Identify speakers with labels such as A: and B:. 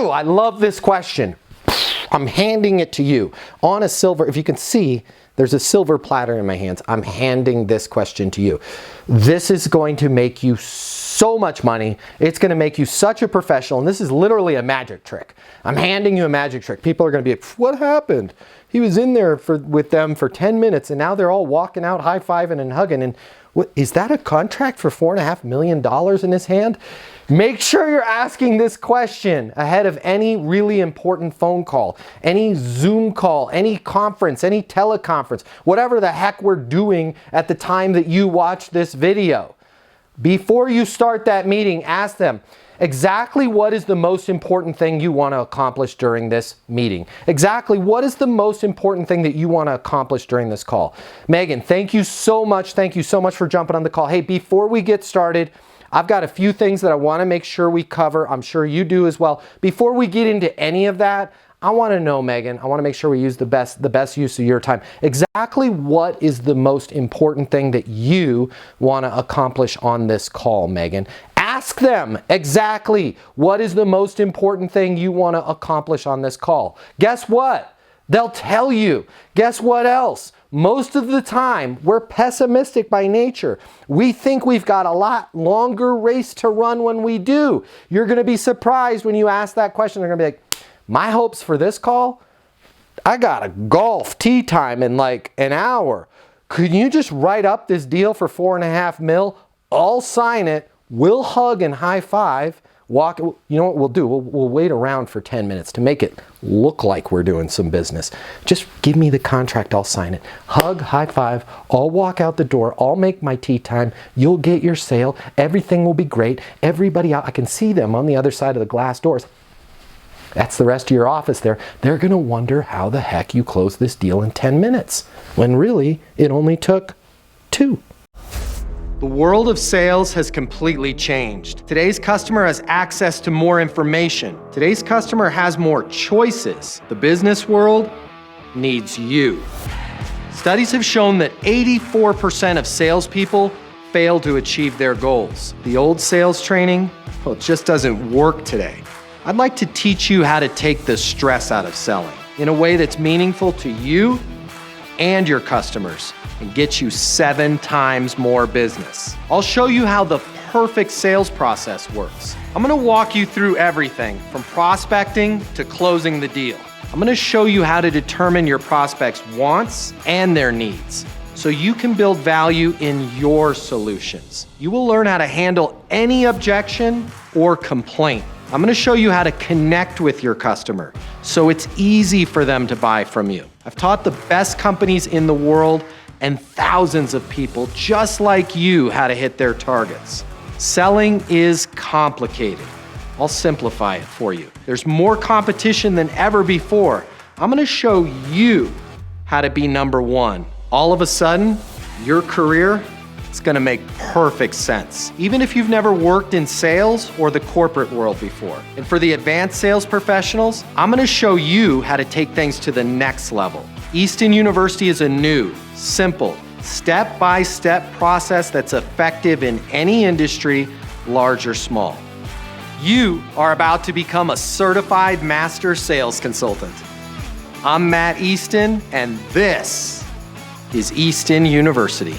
A: Oh, I love this question. I'm handing it to you on a silver. If you can see, there's a silver platter in my hands. I'm handing this question to you. This is going to make you so much money. It's going to make you such a professional. And this is literally a magic trick. I'm handing you a magic trick. People are going to be like, what happened? He was in there with them for 10 minutes and now they're all walking out, high-fiving and hugging. And what, is that a contract for $4.5 million in his hand? Make sure you're asking this question ahead of any really important phone call, any Zoom call, any conference, any teleconference, whatever the heck we're doing at the time that you watch this video. Before you start that meeting, ask them, exactly what is the most important thing you want to accomplish during this meeting? Exactly what is the most important thing that you want to accomplish during this call? Megan, thank you so much. Thank you so much for jumping on the call. Hey, before we get started, I've got a few things that I want to make sure we cover. I'm sure you do as well. Before we get into any of that, I want to know, Megan, I want to make sure we use the best use of your time. Exactly what is the most important thing that you want to accomplish on this call, Megan? Ask them exactly what is the most important thing you want to accomplish on this call. Guess what? They'll tell you. Guess what else? Most of the time, we're pessimistic by nature. We think we've got a lot longer race to run when we do. You're going to be surprised when you ask that question. They're going to be like, my hopes for this call? I got a golf tee time in like an hour. Could you just write up this deal for $4.5 million? I'll sign it. We'll hug and high five. Walk. You know what we'll do? We'll wait around for 10 minutes to make it look like we're doing some business. Just give me the contract. I'll sign it. Hug, high five. I'll walk out the door. I'll make my tea time. You'll get your sale. Everything will be great. Everybody out. I can see them on the other side of the glass doors. That's the rest of your office there. They're going to wonder how the heck you closed this deal in 10 minutes when really it only took 2. The world of sales has completely changed. Today's customer has access to more information. Today's customer has more choices. The business world needs you. Studies have shown that 84% of salespeople fail to achieve their goals. The old sales training, well, it just doesn't work today. I'd like to teach you how to take the stress out of selling in a way that's meaningful to you and your customers and get you 7 times more business. I'll show you how the perfect sales process works. I'm gonna walk you through everything from prospecting to closing the deal. I'm gonna show you how to determine your prospects' wants and their needs so you can build value in your solutions. You will learn how to handle any objection or complaint. I'm gonna show you how to connect with your customer so it's easy for them to buy from you. I've taught the best companies in the world and thousands of people just like you how to hit their targets. Selling is complicated. I'll simplify it for you. There's more competition than ever before. I'm gonna show you how to be number 1. All of a sudden, your career is gonna make perfect sense, even if you've never worked in sales or the corporate world before. And for the advanced sales professionals, I'm gonna show you how to take things to the next level. Easton University is a new, simple, step-by-step process that's effective in any industry, large or small. You are about to become a certified master sales consultant. I'm Matt Easton, and this is Easton University.